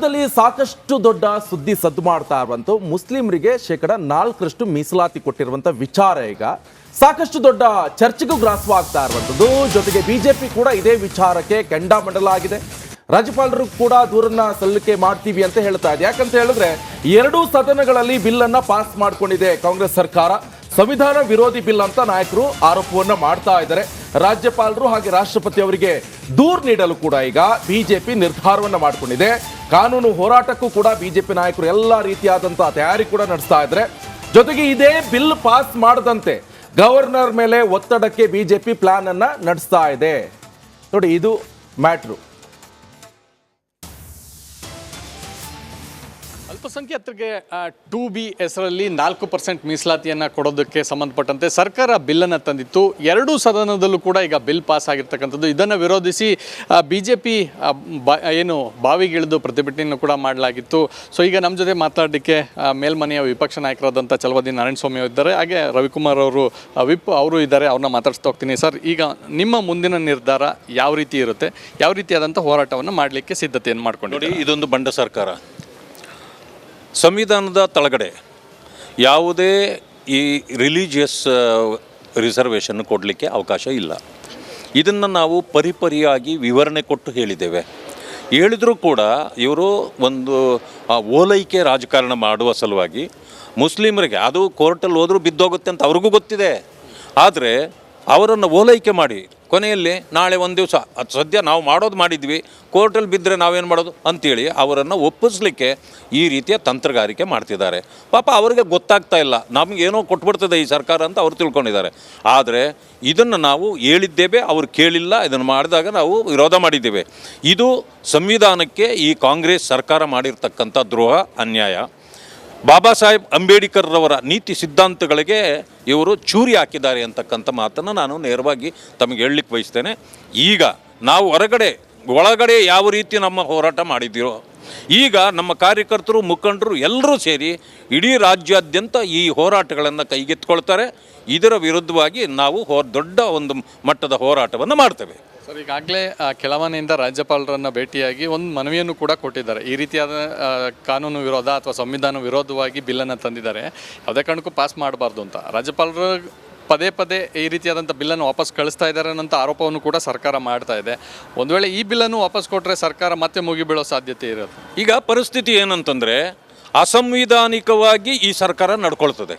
ರಾಜ್ಯದಲ್ಲಿ ಸಾಕಷ್ಟು ದೊಡ್ಡ ಸುದ್ದಿ ಸದ್ದು ಮಾಡ್ತಾ ಇರುವಂತ ಮುಸ್ಲಿಮರಿಗೆ 4% ಮೀಸಲಾತಿ ಕೊಟ್ಟಿರುವಂತ ವಿಚಾರ ಈಗ ಸಾಕಷ್ಟು ದೊಡ್ಡ ಚರ್ಚೆಗೂ ಗ್ರಾಸವಾಗ್ತಾ ಇರುವಂತದ್ದು. ಜೊತೆಗೆ ಬಿಜೆಪಿ ಕೂಡ ಇದೇ ವಿಚಾರಕ್ಕೆ ಕೆಂಡಾಮಂಡಲಾಗಿದೆ. ರಾಜ್ಯಪಾಲರು ಕೂಡ ದೂರನ್ನ ಸಲ್ಲಿಕೆ ಮಾಡ್ತೀವಿ ಅಂತ ಹೇಳ್ತಾ ಇದೆ. ಯಾಕಂತ ಹೇಳಿದ್ರೆ ಎರಡೂ ಸದನಗಳಲ್ಲಿ ಬಿಲ್ ಅನ್ನ ಪಾಸ್ ಮಾಡ್ಕೊಂಡಿದೆ ಕಾಂಗ್ರೆಸ್ ಸರ್ಕಾರ. ಸಂವಿಧಾನ ವಿರೋಧಿ ಬಿಲ್ ಅಂತ ನಾಯಕರು ಆರೋಪವನ್ನ ಮಾಡ್ತಾ ಇದ್ದಾರೆ. ರಾಜ್ಯಪಾಲರು ಹಾಗೆ ರಾಷ್ಟ್ರಪತಿ ಅವರಿಗೆ ದೂರು ನೀಡಲು ಕೂಡ ಈಗ ಬಿಜೆಪಿ ನಿರ್ಧಾರವನ್ನ ಮಾಡಿಕೊಂಡಿದೆ. ಕಾನೂನು ಹೋರಾಟಕ್ಕೂ ಕೂಡ ಬಿಜೆಪಿ ನಾಯಕರು ಎಲ್ಲ ರೀತಿಯಾದಂತಹ ತಯಾರಿ ಕೂಡ ನಡೆಸ್ತಾ ಇದ್ದಾರೆ. ಜೊತೆಗೆ ಇದೇ ಬಿಲ್ ಪಾಸ್ ಮಾಡದಂತೆ ಗವರ್ನರ್ ಮೇಲೆ ಒತ್ತಡಕ್ಕೆ ಬಿಜೆಪಿ ಪ್ಲಾನ್ ಅನ್ನ ನಡೆಸ್ತಾ ಇದೆ. ನೋಡಿ, ಇದು ಮ್ಯಾಟ್ರು. ಅಲ್ಪಸಂಖ್ಯಾತರಿಗೆ 2B ಹೆಸರಲ್ಲಿ 4% ಮೀಸಲಾತಿಯನ್ನು ಕೊಡೋದಕ್ಕೆ ಸಂಬಂಧಪಟ್ಟಂತೆ ಸರ್ಕಾರ ಬಿಲ್ಲನ್ನು ತಂದಿತ್ತು. ಎರಡೂ ಸದನದಲ್ಲೂ ಕೂಡ ಈಗ ಬಿಲ್ ಪಾಸ್ ಆಗಿರ್ತಕ್ಕಂಥದ್ದು. ಇದನ್ನು ವಿರೋಧಿಸಿ ಬಿಜೆಪಿ ಏನು ಬಾವಿಗಿಳಿದು ಪ್ರತಿಭಟನೆಯನ್ನು ಕೂಡ ಮಾಡಲಾಗಿತ್ತು. ಸೊ ಈಗ ನಮ್ಮ ಜೊತೆ ಮಾತಾಡಲಿಕ್ಕೆ ಮೇಲ್ಮನೆಯ ವಿಪಕ್ಷ ನಾಯಕರಾದಂಥ ಚಲವಾದಿ ನಾರಾಯಣಸ್ವಾಮಿ ಇದ್ದಾರೆ, ಹಾಗೆ ರವಿಕುಮಾರ್ ಅವರು ವಿಪ್ ಅವರು ಇದ್ದಾರೆ. ಅವ್ರನ್ನ ಮಾತಾಡಿಸ್ತಾ ಹೋಗ್ತೀನಿ. ಸರ್, ಈಗ ನಿಮ್ಮ ಮುಂದಿನ ನಿರ್ಧಾರ ಯಾವ ರೀತಿ ಇರುತ್ತೆ? ಯಾವ ರೀತಿಯಾದಂಥ ಹೋರಾಟವನ್ನು ಮಾಡಲಿಕ್ಕೆ ಸಿದ್ಧತೆಯನ್ನು ಮಾಡ್ಕೊಂಡು? ಇದೊಂದು ಬಂಡ ಸರ್ಕಾರ. ಸಂವಿಧಾನದ ತಳಗಡೆ ಯಾವುದೇ ಈ ರಿಲಿಜಿಯಸ್ ರಿಸರ್ವೇಷನ್ ಕೊಡಲಿಕ್ಕೆ ಅವಕಾಶ ಇಲ್ಲ. ಇದನ್ನು ನಾವು ಪರಿಪರಿಯಾಗಿ ವಿವರಣೆ ಕೊಟ್ಟು ಹೇಳಿದ್ದೇವೆ. ಹೇಳಿದರೂ ಕೂಡ ಇವರು ಒಂದು ಓಲೈಕೆ ರಾಜಕಾರಣ ಮಾಡುವ ಸಲುವಾಗಿ ಮುಸ್ಲಿಮರಿಗೆ ಅದು ಕೋರ್ಟಲ್ಲಿ ಹೋದರೂ ಬಿದ್ದೋಗುತ್ತೆ ಅಂತ ಅವ್ರಿಗೂ ಗೊತ್ತಿದೆ. ಆದರೆ ಅವರನ್ನು ಓಲೈಕೆ ಮಾಡಿ ಕೊನೆಯಲ್ಲಿ ನಾಳೆ ಒಂದು ದಿವಸ ಅದು ಸದ್ಯ ನಾವು ಮಾಡೋದು ಮಾಡಿದ್ವಿ, ಕೋರ್ಟಲ್ಲಿ ಬಿದ್ದರೆ ನಾವೇನು ಮಾಡೋದು ಅಂತೇಳಿ ಅವರನ್ನು ಒಪ್ಪಿಸ್ಲಿಕ್ಕೆ ಈ ರೀತಿಯ ತಂತ್ರಗಾರಿಕೆ ಮಾಡ್ತಿದ್ದಾರೆ. ಪಾಪ ಅವರಿಗೆ ಗೊತ್ತಾಗ್ತಾ ಇಲ್ಲ, ನಮಗೇನೋ ಕೊಟ್ಬಿಡ್ತದೆ ಈ ಸರ್ಕಾರ ಅಂತ ಅವ್ರು ತಿಳ್ಕೊಂಡಿದ್ದಾರೆ. ಆದರೆ ಇದನ್ನು ನಾವು ಹೇಳಿದ್ದೇವೆ, ಅವ್ರು ಕೇಳಿಲ್ಲ. ಇದನ್ನು ಮಾಡಿದಾಗ ನಾವು ವಿರೋಧ ಮಾಡಿದ್ದೇವೆ. ಇದು ಸಂವಿಧಾನಕ್ಕೆ ಈ ಕಾಂಗ್ರೆಸ್ ಸರ್ಕಾರ ಮಾಡಿರ್ತಕ್ಕಂಥ ದ್ರೋಹ, ಅನ್ಯಾಯ. ಬಾಬಾ ಸಾಹೇಬ್ ಅಂಬೇಡ್ಕರ್ರವರ ನೀತಿ ಸಿದ್ಧಾಂತಗಳಿಗೆ ಇವರು ಚೂರಿ ಹಾಕಿದ್ದಾರೆ ಅಂತಕ್ಕಂಥ ಮಾತನ್ನು ನಾನು ನೇರವಾಗಿ ತಮಗೆ ಹೇಳಲಿಕ್ಕೆ ಬಯಸ್ತೇನೆ. ಈಗ ನಾವು ಒಳಗಡೆ ಯಾವ ರೀತಿ ನಮ್ಮ ಹೋರಾಟ ಮಾಡಿದ್ದೀರೋ, ಈಗ ನಮ್ಮ ಕಾರ್ಯಕರ್ತರು, ಮುಖಂಡರು ಎಲ್ಲರೂ ಸೇರಿ ಇಡೀ ರಾಜ್ಯಾದ್ಯಂತ ಈ ಹೋರಾಟಗಳನ್ನು ಕೈಗೆತ್ತಿಕೊಳ್ತಾರೆ. ಇದರ ವಿರುದ್ಧವಾಗಿ ನಾವು ದೊಡ್ಡ ಒಂದು ಮಟ್ಟದ ಹೋರಾಟವನ್ನು ಮಾಡ್ತೇವೆ. ಸರ್, ಈಗಾಗಲೇ ಕೆಳಮನೆಯಿಂದ ರಾಜ್ಯಪಾಲರನ್ನು ಭೇಟಿಯಾಗಿ ಒಂದು ಮನವಿಯನ್ನು ಕೂಡ ಕೊಟ್ಟಿದ್ದಾರೆ. ಈ ರೀತಿಯಾದ ಕಾನೂನು ವಿರೋಧ ಅಥವಾ ಸಂವಿಧಾನ ವಿರೋಧವಾಗಿ ಬಿಲ್ಲನ್ನು ತಂದಿದ್ದಾರೆ, ಯಾವುದೇ ಕಾರಣಕ್ಕೂ ಪಾಸ್ ಮಾಡಬಾರ್ದು ಅಂತ. ರಾಜ್ಯಪಾಲರು ಪದೇ ಪದೇ ಈ ರೀತಿಯಾದಂಥ ಬಿಲ್ಲನ್ನು ವಾಪಸ್ ಕಳಿಸ್ತಾ ಇದ್ದಾರೆ ಅನ್ನೋಂಥ ಆರೋಪವನ್ನು ಕೂಡ ಸರ್ಕಾರ ಮಾಡ್ತಾ ಇದೆ. ಒಂದು ವೇಳೆ ಈ ಬಿಲ್ಲನ್ನು ವಾಪಸ್ ಕೊಟ್ಟರೆ ಸರ್ಕಾರ ಮತ್ತೆ ಮುಗಿಬೀಳೋ ಸಾಧ್ಯತೆ ಇರುತ್ತೆ. ಈಗ ಪರಿಸ್ಥಿತಿ ಏನಂತಂದರೆ, ಅಸಂವಿಧಾನಿಕವಾಗಿ ಈ ಸರ್ಕಾರ ನಡ್ಕೊಳ್ತದೆ,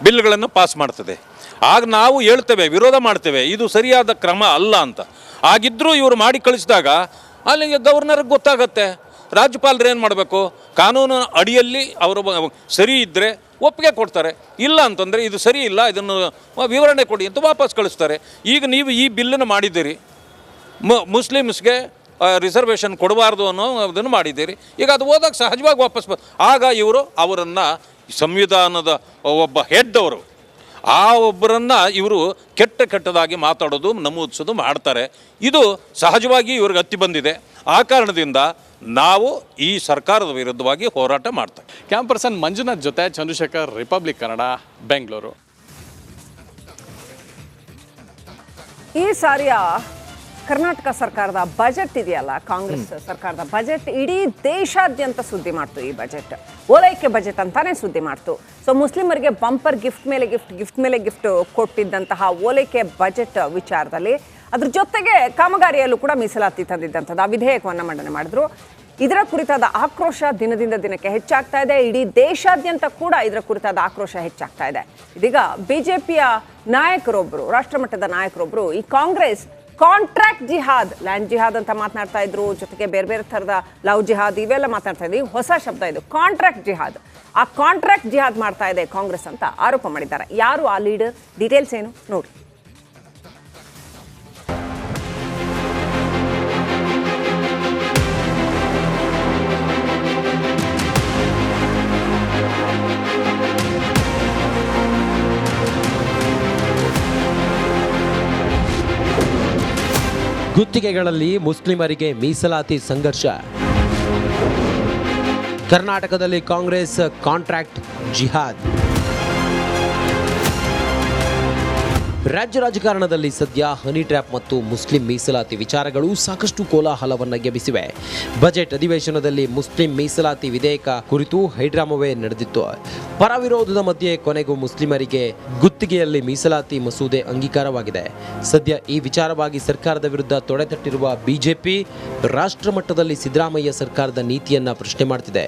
ಬಿಲ್ಗಳನ್ನು ಪಾಸ್ ಮಾಡ್ತದೆ. ಆಗ ನಾವು ಹೇಳ್ತೇವೆ, ವಿರೋಧ ಮಾಡ್ತೇವೆ, ಇದು ಸರಿಯಾದ ಕ್ರಮ ಅಲ್ಲ ಅಂತ. ಆಗಿದ್ದರೂ ಇವರು ಮಾಡಿ ಕಳಿಸಿದಾಗ ಅಲ್ಲಿಗೆ ಗವರ್ನರ್ಗೆ ಗೊತ್ತಾಗತ್ತೆ. ರಾಜ್ಯಪಾಲರು ಏನು ಮಾಡಬೇಕು? ಕಾನೂನು ಅಡಿಯಲ್ಲಿ ಅವರು ಸರಿ ಇದ್ದರೆ ಒಪ್ಪಿಗೆ ಕೊಡ್ತಾರೆ, ಇಲ್ಲ ಅಂತಂದರೆ ಇದು ಸರಿ ಇಲ್ಲ, ಇದನ್ನು ವಿವರಣೆ ಕೊಡಿ ಅಂತ ವಾಪಸ್ ಕಳಿಸ್ತಾರೆ. ಈಗ ನೀವು ಈ ಬಿಲ್ಲನ್ನು ಮಾಡಿದ್ದೀರಿ, ಮುಸ್ಲಿಮ್ಸ್ಗೆ ರಿಸರ್ವೇಷನ್ ಕೊಡಬಾರ್ದು ಅನ್ನೋ ಅದನ್ನು ಮಾಡಿದ್ದೀರಿ. ಈಗ ಅದು ಹೋದಾಗ ಸಹಜವಾಗಿ ವಾಪಸ್ ಆಗ ಇವರು ಅವರನ್ನು ಸಂವಿಧಾನದ ಒಬ್ಬ ಹೆಡ್ ಅವರು, ಆ ಒಬ್ಬರನ್ನು ಇವರು ಕೆಟ್ಟದಾಗಿ ಮಾತಾಡೋದು, ನಮೂದಿಸೋದು ಮಾಡ್ತಾರೆ. ಇದು ಸಹಜವಾಗಿ ಇವ್ರಿಗೆ ಹತ್ತಿ ಬಂದಿದೆ. ಆ ಕಾರಣದಿಂದ ನಾವು ಈ ಸರ್ಕಾರದ ವಿರುದ್ಧವಾಗಿ ಹೋರಾಟ ಮಾಡ್ತೇವೆ. ಕ್ಯಾಮ್ ಪರ್ಸನ್ ಮಂಜುನಾಥ್ ಜೊತೆ ಚಂದ್ರಶೇಖರ್, ರಿಪಬ್ಲಿಕ್ ಕನ್ನಡ, ಬೆಂಗಳೂರು. ಈ ಸಾರಿಯ ಕರ್ನಾಟಕ ಸರ್ಕಾರದ ಬಜೆಟ್ ಇದೆಯಲ್ಲ, ಕಾಂಗ್ರೆಸ್ ಸರ್ಕಾರದ ಬಜೆಟ್ ಇಡೀ ದೇಶಾದ್ಯಂತ ಸುದ್ದಿ ಮಾಡ್ತು. ಈ ಬಜೆಟ್ ಓಲೈಕೆ ಬಜೆಟ್ ಅಂತಾನೆ ಸುದ್ದಿ ಮಾಡ್ತು. ಸೊ ಮುಸ್ಲಿಮರಿಗೆ ಬಂಪರ್ ಗಿಫ್ಟ್ ಮೇಲೆ ಗಿಫ್ಟ್ ಕೊಟ್ಟಿದ್ದಂತಹ ಓಲೈಕೆ ಬಜೆಟ್ ವಿಚಾರದಲ್ಲಿ ಅದ್ರ ಜೊತೆಗೆ ಕಾಮಗಾರಿಯಲ್ಲೂ ಕೂಡ ಮೀಸಲಾತಿ ತಂದಿದ್ದಂಥದ್ದು ಆ ವಿಧೇಯಕವನ್ನು ಮಂಡನೆ ಮಾಡಿದ್ರು. ಇದರ ಕುರಿತಾದ ಆಕ್ರೋಶ ದಿನದಿಂದ ದಿನಕ್ಕೆ ಹೆಚ್ಚಾಗ್ತಾ ಇದೆ. ಇಡೀ ದೇಶಾದ್ಯಂತ ಕೂಡ ಇದರ ಕುರಿತಾದ ಆಕ್ರೋಶ ಹೆಚ್ಚಾಗ್ತಾ ಇದೆ. ಇದೀಗ ಬಿಜೆಪಿಯ ನಾಯಕರೊಬ್ಬರು, ರಾಷ್ಟ್ರಮಟ್ಟದ ನಾಯಕರೊಬ್ಬರು ಈ ಕಾಂಗ್ರೆಸ್ ಕಾಂಟ್ರಾಕ್ಟ್ ಜಿಹಾದ್, ಲ್ಯಾಂಡ್ ಜಿಹಾದ್ ಅಂತ ಮಾತನಾಡ್ತಾ ಇದ್ರು. ಜೊತೆಗೆ ಬೇರೆ ಥರದ ಲವ್ ಜಿಹಾದ್ ಇವೆಲ್ಲ ಮಾತಾಡ್ತಾ ಇದ್ವಿ. ಹೊಸ ಶಬ್ದ ಇದು, ಕಾಂಟ್ರಾಕ್ಟ್ ಜಿಹಾದ್. ಆ ಕಾಂಟ್ರಾಕ್ಟ್ ಜಿಹಾದ್ ಮಾಡ್ತಾ ಇದೆ ಕಾಂಗ್ರೆಸ್ ಅಂತ ಆರೋಪ ಮಾಡಿದ್ದಾರೆ. ಯಾರು ಆ ಲೀಡರ್? ಡೀಟೇಲ್ಸ್ ಏನು ನೋಡಿ. ಗುತ್ತಿಗೆಗಳಲ್ಲಿ ಮುಸ್ಲಿಮರಿಗೆ ಮೀಸಲಾತಿ ಸಂಘರ್ಷ. ಕರ್ನಾಟಕದಲ್ಲಿ ಕಾಂಗ್ರೆಸ್ ಕಾಂಟ್ರಾಕ್ಟ್ ಜಿಹಾದ್. ರಾಜ್ಯ ರಾಜಕಾರಣದಲ್ಲಿ ಸದ್ಯ ಹನಿ ಟ್ರ್ಯಾಪ್ ಮತ್ತು ಮುಸ್ಲಿಂ ಮೀಸಲಾತಿ ವಿಚಾರಗಳು ಸಾಕಷ್ಟು ಕೋಲಾಹಲವನ್ನ ಗೆಬ್ಬಿಸಿವೆ. ಬಜೆಟ್ ಅಧಿವೇಶನದಲ್ಲಿ ಮುಸ್ಲಿಂ ಮೀಸಲಾತಿ ವಿಧೇಯಕ ಕುರಿತು ಹೈಡ್ರಾಮವೇ ನಡೆದಿತ್ತು. ಪರ ವಿರೋಧದ ಮಧ್ಯೆ ಕೊನೆಗೂ ಮುಸ್ಲಿಮರಿಗೆ ಗುತ್ತಿಗೆಯಲ್ಲಿ ಮೀಸಲಾತಿ ಮಸೂದೆ ಅಂಗೀಕಾರವಾಗಿದೆ. ಸದ್ಯ ಈ ವಿಚಾರವಾಗಿ ಸರ್ಕಾರದ ವಿರುದ್ಧ ತೊಡೆತಟ್ಟಿರುವ ಬಿಜೆಪಿ ರಾಷ್ಟ್ರ ಮಟ್ಟದಲ್ಲಿ ಸಿದ್ದರಾಮಯ್ಯ ಸರ್ಕಾರದ ನೀತಿಯನ್ನ ಪ್ರಶ್ನೆ ಮಾಡ್ತಿದೆ.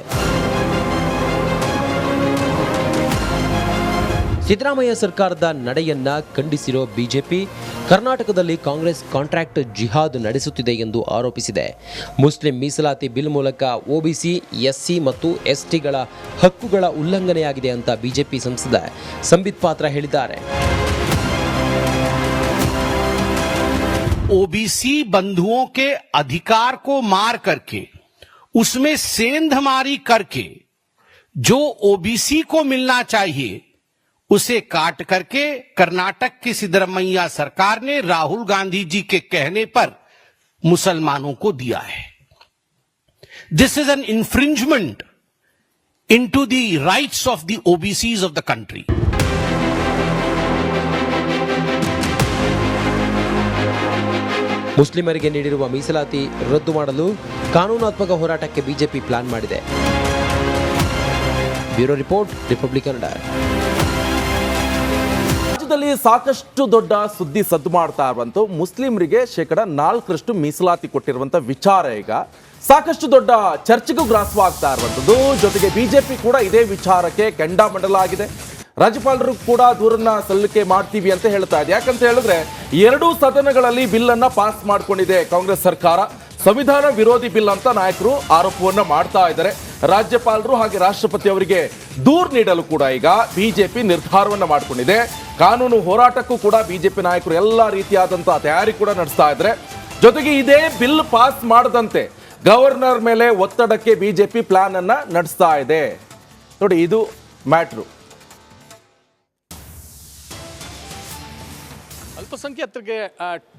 ಸಿದ್ದರಾಮಯ್ಯ ಸರ್ಕಾರದ ನಡೆಯನ್ನ ಖಂಡಿಸಿರೋ ಬಿಜೆಪಿ ಕರ್ನಾಟಕದಲ್ಲಿ ಕಾಂಗ್ರೆಸ್ ಕಾಂಟ್ರಾಕ್ಟ್ ಜಿಹಾದ್ ನಡೆಸುತ್ತಿದೆ ಎಂದು ಆರೋಪಿಸಿದೆ. ಮುಸ್ಲಿಂ ಮೀಸಲಾತಿ ಬಿಲ್ ಮೂಲಕ ಒಬಿಸಿ, ಎಸ್ಸಿ ಮತ್ತು ಎಸ್ಟಿಗಳ ಹಕ್ಕುಗಳ ಉಲ್ಲಂಘನೆಯಾಗಿದೆ ಅಂತ ಬಿಜೆಪಿ ಸಂಸದ ಸಂಬಿತ್ ಪಾತ್ರ ಹೇಳಿದ್ದಾರೆ. ओबीसी बंधुओं के अधिकार को मार करके उसमें सेंधमारी करके जो ओबीसी को मिलना चाहिए उसे काट करके कर्नाटक की सिद्धरामैया सरकार ने राहुल गांधी जी के कहने पर मुसलमानों को दिया है. This is an infringement into the rights of the OBCs of the country. ಮುಸ್ಲಿಮರಿಗೆ ನೀಡಿರುವ ಮೀಸಲಾತಿ ರದ್ದು ಮಾಡಲು ಕಾನೂನಾತ್ಮಕ ಹೋರಾಟಕ್ಕೆ ಬಿಜೆಪಿ ಪ್ಲಾನ್ ಮಾಡಿದೆ. Bureau report, republic Kannada. ರಾಜ್ಯದಲ್ಲಿ ಸಾಕಷ್ಟು ದೊಡ್ಡ ಸುದ್ದಿ ಸದ್ದು ಮಾಡ್ತಾ ಇರುವಂತ ಮುಸ್ಲಿಮರಿಗೆ 4% ಮೀಸಲಾತಿ ಕೊಟ್ಟಿರುವಂತ ವಿಚಾರ ಈಗ ಸಾಕಷ್ಟು ದೊಡ್ಡ ಚರ್ಚೆಗೂ ಗ್ರಾಸವಾಗ್ತಾ ಇರುವಂತದ್ದು. ಜೊತೆಗೆ ಬಿಜೆಪಿ ಕೂಡ ಇದೇ ವಿಚಾರಕ್ಕೆ ಕೆಂಡಾಮಂಡಲಾಗಿದೆ. ರಾಜ್ಯಪಾಲರು ಕೂಡ ದೂರನ್ನ ಸಲ್ಲಿಕೆ ಮಾಡ್ತೀವಿ ಅಂತ ಹೇಳ್ತಾ ಇದೆ. ಯಾಕಂತ ಹೇಳಿದ್ರೆ ಎರಡೂ ಸದನಗಳಲ್ಲಿ ಬಿಲ್ ಅನ್ನ ಪಾಸ್ ಮಾಡ್ಕೊಂಡಿದೆ ಕಾಂಗ್ರೆಸ್ ಸರ್ಕಾರ. ಸಂವಿಧಾನ ವಿರೋಧಿ ಬಿಲ್ ಅಂತ ನಾಯಕರು ಆರೋಪವನ್ನ ಮಾಡ್ತಾ ಇದ್ದಾರೆ. ರಾಜ್ಯಪಾಲರು ಹಾಗೆ ರಾಷ್ಟ್ರಪತಿ ಅವರಿಗೆ ದೂರು ನೀಡಲು ಕೂಡ ಈಗ ಬಿಜೆಪಿ ನಿರ್ಧಾರವನ್ನ ಮಾಡಿಕೊಂಡಿದೆ. ಕಾನೂನು ಹೋರಾಟಕ್ಕೂ ಕೂಡ ಬಿಜೆಪಿ ನಾಯಕರು ಎಲ್ಲ ರೀತಿಯಾದಂತಹ ತಯಾರಿ ಕೂಡ ನಡೆಸ್ತಾ ಇದ್ದಾರೆ. ಜೊತೆಗೆ ಇದೇ ಬಿಲ್ ಪಾಸ್ ಮಾಡದಂತೆ ಗವರ್ನರ್ ಮೇಲೆ ಒತ್ತಡಕ್ಕೆ ಬಿಜೆಪಿ ಪ್ಲಾನ್ ಅನ್ನ ನಡೆಸ್ತಾ ಇದೆ. ನೋಡಿ, ಇದು ಮ್ಯಾಟ್ರು. ಅಲ್ಪಸಂಖ್ಯಾತರಿಗೆ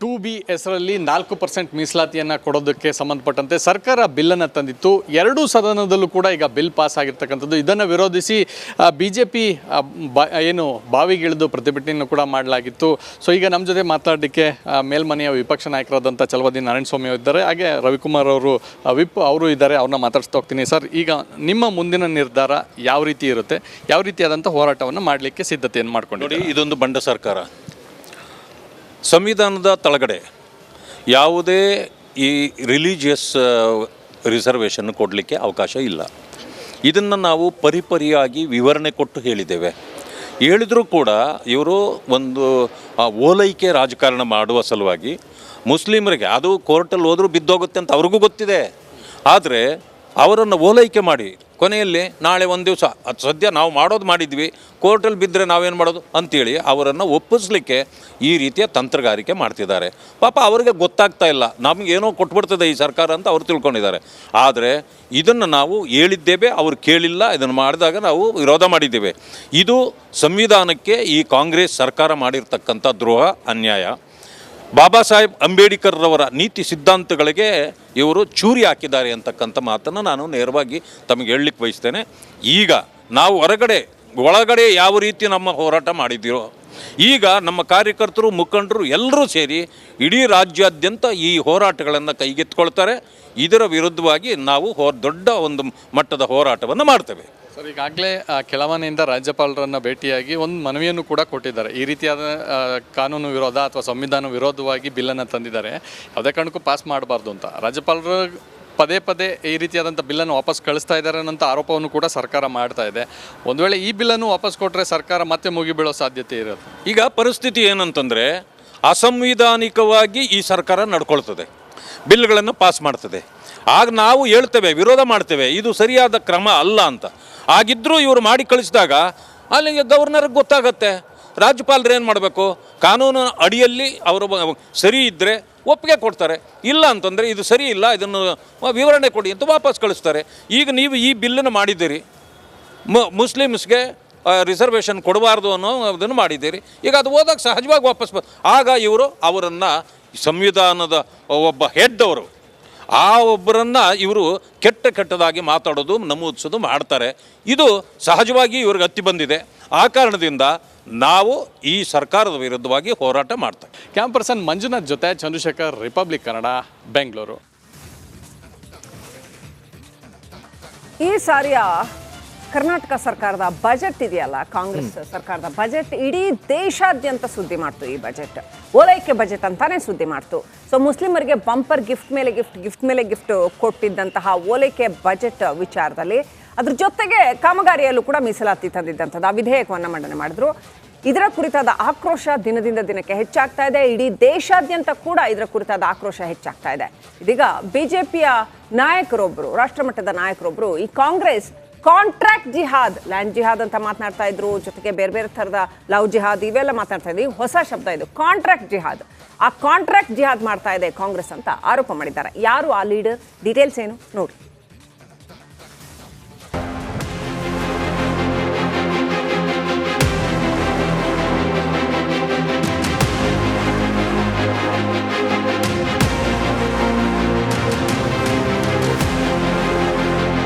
2B ಹೆಸರಲ್ಲಿ 4% ಮೀಸಲಾತಿಯನ್ನು ಕೊಡೋದಕ್ಕೆ ಸಂಬಂಧಪಟ್ಟಂತೆ ಸರ್ಕಾರ ಬಿಲ್ಲನ್ನು ತಂದಿತ್ತು. ಎರಡೂ ಸದನದಲ್ಲೂ ಕೂಡ ಈಗ ಬಿಲ್ ಪಾಸ್ ಆಗಿರ್ತಕ್ಕಂಥದ್ದು. ಇದನ್ನು ವಿರೋಧಿಸಿ ಬಿಜೆಪಿ ಏನು ಬಾವಿಗಿಳಿದು ಪ್ರತಿಭಟನೆಯನ್ನು ಕೂಡ ಮಾಡಲಾಗಿತ್ತು. ಸೊ ಈಗ ನಮ್ಮ ಜೊತೆ ಮಾತಾಡಲಿಕ್ಕೆ ಮೇಲ್ಮನೆಯ ವಿಪಕ್ಷ ನಾಯಕರಾದಂಥ ಚಲವಾದಿ ನಾರಾಯಣಸ್ವಾಮಿ ಇದ್ದಾರೆ, ಹಾಗೆ ರವಿಕುಮಾರ್ ಅವರು ವಿಪ್ ಅವರು ಇದ್ದಾರೆ. ಅವ್ರನ್ನ ಮಾತಾಡ್ಸ್ತಾ ಹೋಗ್ತೀನಿ. ಸರ್, ಈಗ ನಿಮ್ಮ ಮುಂದಿನ ನಿರ್ಧಾರ ಯಾವ ರೀತಿ ಇರುತ್ತೆ? ಯಾವ ರೀತಿಯಾದಂಥ ಹೋರಾಟವನ್ನು ಮಾಡಲಿಕ್ಕೆ ಸಿದ್ಧತೆಯನ್ನು ಮಾಡ್ಕೊಂಡು? ಇದೊಂದು ಬಂಡ ಸರ್ಕಾರ. ಸಂವಿಧಾನದ ತಳಗಡೆ ಯಾವುದೇ ಈ ರಿಲಿಜಿಯಸ್ ರಿಸರ್ವೇಷನ್ ಕೊಡಲಿಕ್ಕೆ ಅವಕಾಶ ಇಲ್ಲ. ಇದನ್ನು ನಾವು ಪರಿಪರಿಯಾಗಿ ವಿವರಣೆ ಕೊಟ್ಟು ಹೇಳಿದ್ದೇವೆ. ಹೇಳಿದರೂ ಕೂಡ ಇವರು ಒಂದು ಓಲೈಕೆ ರಾಜಕಾರಣ ಮಾಡುವ ಸಲುವಾಗಿ ಮುಸ್ಲಿಮರಿಗೆ ಅದು ಕೋರ್ಟಲ್ಲಿ ಹೋದರೂ ಬಿದ್ದೋಗುತ್ತೆ ಅಂತ ಅವ್ರಿಗೂ ಗೊತ್ತಿದೆ. ಆದರೆ ಅವರನ್ನು ಓಲೈಕೆ ಮಾಡಿ ಕೊನೆಯಲ್ಲಿ ನಾಳೆ ಒಂದು ದಿವಸ ಅದು ಸದ್ಯ ನಾವು ಮಾಡೋದು ಮಾಡಿದ್ವಿ, ಕೋರ್ಟಲ್ಲಿ ಬಿದ್ದರೆ ನಾವೇನು ಮಾಡೋದು ಅಂತೇಳಿ ಅವರನ್ನು ಒಪ್ಪಿಸ್ಲಿಕ್ಕೆ ಈ ರೀತಿಯ ತಂತ್ರಗಾರಿಕೆ ಮಾಡ್ತಿದ್ದಾರೆ. ಪಾಪ ಅವರಿಗೆ ಗೊತ್ತಾಗ್ತಾ ಇಲ್ಲ, ನಮಗೇನೋ ಕೊಟ್ಬಿಡ್ತದೆ ಈ ಸರ್ಕಾರ ಅಂತ ಅವ್ರು ತಿಳ್ಕೊಂಡಿದ್ದಾರೆ. ಆದರೆ ಇದನ್ನು ನಾವು ಹೇಳಿದ್ದೇವೆ, ಅವ್ರು ಕೇಳಿಲ್ಲ. ಇದನ್ನು ಮಾಡಿದಾಗ ನಾವು ವಿರೋಧ ಮಾಡಿದ್ದೇವೆ. ಇದು ಸಂವಿಧಾನಕ್ಕೆ ಈ ಕಾಂಗ್ರೆಸ್ ಸರ್ಕಾರ ಮಾಡಿರ್ತಕ್ಕಂಥ ದ್ರೋಹ, ಅನ್ಯಾಯ. ಬಾಬಾ ಸಾಹೇಬ್ ಅಂಬೇಡ್ಕರ್ರವರ ನೀತಿ ಸಿದ್ಧಾಂತಗಳಿಗೆ ಇವರು ಚೂರಿ ಹಾಕಿದ್ದಾರೆ ಅಂತಕ್ಕಂಥ ಮಾತನ್ನು ನಾನು ನೇರವಾಗಿ ತಮಗೆ ಹೇಳಲಿಕ್ಕೆ ಬಯಸ್ತೇನೆ. ಈಗ ನಾವು ಒಳಗಡೆ ಯಾವ ರೀತಿ ನಮ್ಮ ಹೋರಾಟ ಮಾಡಿದ್ದೀರೋ, ಈಗ ನಮ್ಮ ಕಾರ್ಯಕರ್ತರು, ಮುಖಂಡರು ಎಲ್ಲರೂ ಸೇರಿ ಇಡೀ ರಾಜ್ಯಾದ್ಯಂತ ಈ ಹೋರಾಟಗಳನ್ನು ಕೈಗೆತ್ತಿಕೊಳ್ತಾರೆ. ಇದರ ವಿರುದ್ಧವಾಗಿ ನಾವು ದೊಡ್ಡ ಒಂದು ಮಟ್ಟದ ಹೋರಾಟವನ್ನು ಮಾಡ್ತೇವೆ. ಸರ್, ಈಗಾಗಲೇ ಕೆಳಮನೆಯಿಂದ ರಾಜ್ಯಪಾಲರನ್ನು ಭೇಟಿಯಾಗಿ ಒಂದು ಮನವಿಯನ್ನು ಕೂಡ ಕೊಟ್ಟಿದ್ದಾರೆ. ಈ ರೀತಿಯಾದ ಕಾನೂನು ವಿರೋಧ ಅಥವಾ ಸಂವಿಧಾನ ವಿರೋಧವಾಗಿ ಬಿಲ್ಲನ್ನು ತಂದಿದ್ದಾರೆ, ಯಾವುದೇ ಕಾರಣಕ್ಕೂ ಪಾಸ್ ಮಾಡಬಾರ್ದು ಅಂತ. ರಾಜ್ಯಪಾಲರು ಪದೇ ಪದೇ ಈ ರೀತಿಯಾದಂಥ ಬಿಲ್ಲನ್ನು ವಾಪಸ್ ಕಳಿಸ್ತಾ ಇದ್ದಾರೆ ಅನ್ನೋಂಥ ಆರೋಪವನ್ನು ಕೂಡ ಸರ್ಕಾರ ಮಾಡ್ತಾ ಇದೆ. ಒಂದು ವೇಳೆ ಈ ಬಿಲ್ಲನ್ನು ವಾಪಸ್ ಕೊಟ್ಟರೆ ಸರ್ಕಾರ ಮತ್ತೆ ಮುಗಿಬೀಳೋ ಸಾಧ್ಯತೆ ಇರುತ್ತೆ. ಈಗ ಪರಿಸ್ಥಿತಿ ಏನಂತಂದರೆ, ಅಸಂವಿಧಾನಿಕವಾಗಿ ಈ ಸರ್ಕಾರ ನಡ್ಕೊಳ್ತದೆ, ಬಿಲ್ಗಳನ್ನು ಪಾಸ್ ಮಾಡ್ತದೆ. ಆಗ ನಾವು ಹೇಳ್ತೇವೆ, ವಿರೋಧ ಮಾಡ್ತೇವೆ, ಇದು ಸರಿಯಾದ ಕ್ರಮ ಅಲ್ಲ ಅಂತ. ಆಗಿದ್ದರೂ ಇವರು ಮಾಡಿ ಕಳಿಸಿದಾಗ ಅಲ್ಲಿಗೆ ಗವರ್ನರ್ಗೆ ಗೊತ್ತಾಗತ್ತೆ. ರಾಜ್ಯಪಾಲರು ಏನು ಮಾಡಬೇಕು? ಕಾನೂನು ಅಡಿಯಲ್ಲಿ ಅವರು ಸರಿ ಇದ್ದರೆ ಒಪ್ಪಿಗೆ ಕೊಡ್ತಾರೆ, ಇಲ್ಲ ಅಂತಂದರೆ ಇದು ಸರಿ ಇಲ್ಲ, ಇದನ್ನು ವಿವರಣೆ ಕೊಡಿ ಅಂತ ವಾಪಸ್ ಕಳಿಸ್ತಾರೆ. ಈಗ ನೀವು ಈ ಬಿಲ್ಲನ್ನು ಮಾಡಿದ್ದೀರಿ, ಮುಸ್ಲಿಮ್ಸ್ಗೆ ರಿಸರ್ವೇಷನ್ ಕೊಡಬಾರ್ದು ಅನ್ನೋದನ್ನು ಮಾಡಿದ್ದೀರಿ. ಈಗ ಅದು ಹೋದಾಗ ಸಹಜವಾಗಿ ವಾಪಸ್ ಆಗ ಇವರು ಅವರನ್ನು ಸಂವಿಧಾನದ ಒಬ್ಬ ಹೆಡ್ ಅವರು ಆ ಒಬ್ಬರನ್ನ ಇವರು ಕೆಟ್ಟದಾಗಿ ಮಾತಾಡೋದು ನಮೂದಿಸೋದು ಮಾಡ್ತಾರೆ. ಇದು ಸಹಜವಾಗಿ ಇವ್ರಿಗೆ ಹತ್ತಿ ಬಂದಿದೆ. ಆ ಕಾರಣದಿಂದ ನಾವು ಈ ಸರ್ಕಾರದ ವಿರುದ್ಧವಾಗಿ ಹೋರಾಟ ಮಾಡ್ತೇವೆ. ಕ್ಯಾಂಪ್ ಪರ್ಸನ್ ಮಂಜುನಾಥ್ ಜೊತೆ ಚಂದ್ರಶೇಖರ್, ರಿಪಬ್ಲಿಕ್ ಕನ್ನಡ, ಬೆಂಗಳೂರು. ಈ ಸಾರಿಯ ಕರ್ನಾಟಕ ಸರ್ಕಾರದ ಬಜೆಟ್ ಇದೆಯಲ್ಲ, ಕಾಂಗ್ರೆಸ್ ಸರ್ಕಾರದ ಬಜೆಟ್ ಇಡೀ ದೇಶಾದ್ಯಂತ ಸುದ್ದಿ ಮಾಡ್ತು. ಈ ಬಜೆಟ್ ಓಲೈಕೆ ಬಜೆಟ್ ಅಂತಾನೆ ಸುದ್ದಿ ಮಾಡ್ತು. ಸೊ ಮುಸ್ಲಿಮರಿಗೆ ಬಂಪರ್ ಗಿಫ್ಟ್ ಮೇಲೆ ಗಿಫ್ಟ್ ಕೊಟ್ಟಿದ್ದಂತಹ ಓಲೈಕೆ ಬಜೆಟ್ ವಿಚಾರದಲ್ಲಿ ಅದ್ರ ಜೊತೆಗೆ ಕಾಮಗಾರಿಯಲ್ಲೂ ಕೂಡ ಮೀಸಲಾತಿ ತಂದಿದ್ದಂಥದ್ದು ಆ ವಿಧೇಯಕವನ್ನು ಮಂಡನೆ ಮಾಡಿದ್ರು. ಇದರ ಕುರಿತಾದ ಆಕ್ರೋಶ ದಿನದಿಂದ ದಿನಕ್ಕೆ ಹೆಚ್ಚಾಗ್ತಾ ಇದೆ. ಇಡೀ ದೇಶಾದ್ಯಂತ ಕೂಡ ಇದರ ಕುರಿತಾದ ಆಕ್ರೋಶ ಹೆಚ್ಚಾಗ್ತಾ ಇದೆ. ಇದೀಗ ಬಿಜೆಪಿಯ ನಾಯಕರೊಬ್ಬರು, ರಾಷ್ಟ್ರಮಟ್ಟದ ನಾಯಕರೊಬ್ಬರು ಈ ಕಾಂಗ್ರೆಸ್ ಕಾಂಟ್ರಾಕ್ಟ್ ಜಿಹಾದ್, ಲ್ಯಾಂಡ್ ಜಿಹಾದ್ ಅಂತ ಮಾತನಾಡ್ತಾ ಇದ್ರು, ಜೊತೆಗೆ ಬೇರೆ ಬೇರೆ ಥರದ ಲವ್ ಜಿಹಾದ್ ಇವೆಲ್ಲ ಮಾತನಾಡ್ತಾ ಇದ್ರು. ಹೊಸ ಶಬ್ದ ಇದು, ಕಾಂಟ್ರಾಕ್ಟ್ ಜಿಹಾದ್. ಆ ಕಾಂಟ್ರಾಕ್ಟ್ ಜಿಹಾದ್ ಮಾಡ್ತಾ ಇದೆ ಕಾಂಗ್ರೆಸ್ ಅಂತ ಆರೋಪ ಮಾಡಿದ್ದಾರೆ. ಯಾರು ಆ ಲೀಡರ್, ಡೀಟೇಲ್ಸ್ ಏನು ನೋಡಿ.